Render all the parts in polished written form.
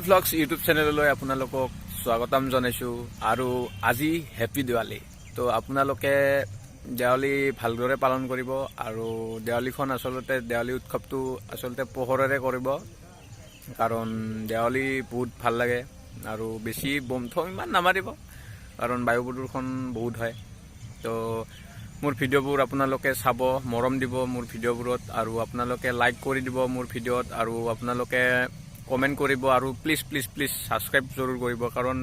Vlogs YouTube চেনেললৈ আপোনালোকক স্বাগতম জনাইছোঁ আৰু আজি হেপী দিৱালী। তো আপোনালোকে দেৱালী ভালদৰে পালন কৰিব আৰু দেৱালীখন আচলতে দেৱালী উৎসৱটো আচলতে পোহৰেৰে কৰিব, কাৰণ দেৱালী বহুত ভাল লাগে আৰু বেছি বম থম ইমান নামাৰিব কাৰণ বায়ু প্ৰদূষণ বহুত হয়। তো মোৰ ভিডিঅ'বোৰ আপোনালোকে চাব, মৰম দিব মোৰ ভিডিঅ'বোৰত আৰু আপোনালোকে লাইক কৰি দিব মোৰ ভিডিঅ'ত আৰু আপোনালোকে কমেণ্ট কৰিব আৰু প্লিজ প্লিজ প্লিজ ছাবস্ক্ৰাইব জৰুৰ কৰিব, কাৰণ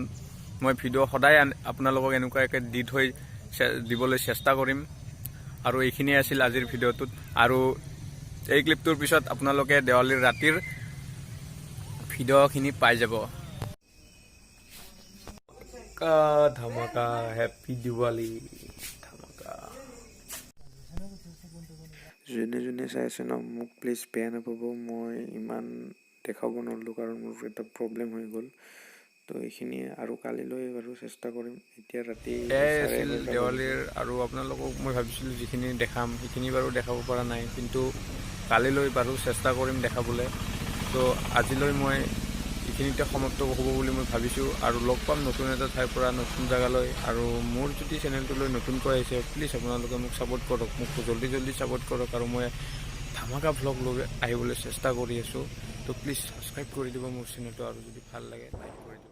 মই ভিডিঅ' সদায় আপোনালোকক এনেকুৱাকৈ দি থৈ দিবলৈ চেষ্টা কৰিম। আৰু এইখিনিয়ে আছিল আজিৰ ভিডিঅ'টোত, আৰু এই ক্লিপটোৰ পিছত আপোনালোকে দেৱালীৰ ৰাতিৰ ভিডিঅ'খিনি পাই যাব। ধামাকা হেপী দিৱালী ধামাকা। যোনে যোনে চাই আছে ন, মোক প্লিজ বেয়া নাপাব, মই ইমান দেখাব নোৱাৰিলোঁ কাৰণ মোৰ এটা প্ৰব্লেম হৈ গ'ল। তো এইখিনিয়ে, আৰু কালিলৈ বাৰু চেষ্টা কৰিম। এতিয়া ৰাতি এয়াই আছিল দেৱালীৰ, আৰু আপোনালোকক মই ভাবিছিলোঁ যিখিনি দেখাম সেইখিনি বাৰু দেখাব পৰা নাই, কিন্তু কালিলৈ বাৰু চেষ্টা কৰিম দেখাবলৈ। তো আজিলৈ মই এইখিনিতে সমাপ্ত হ'ব বুলি মই ভাবিছোঁ, আৰু লগ পাম নতুন এটা ঠাইৰ পৰা নতুন জেগালৈ। আৰু মোৰ যদি চেনেলটোলৈ নতুনকৈ আহিছে প্লিজ আপোনালোকে মোক ছাপোৰ্ট কৰক, মোক জল্দি জল্দি ছাপোৰ্ট কৰক, আৰু মই ধামাকা ভ্লগ লৈ আহিবলৈ চেষ্টা কৰি আছোঁ। তো প্লিজ ছাবস্ক্ৰাইব কৰি দিব মোৰ চেনেলটো, আৰু যদি ভাল লাগে লাইক কৰি দিব।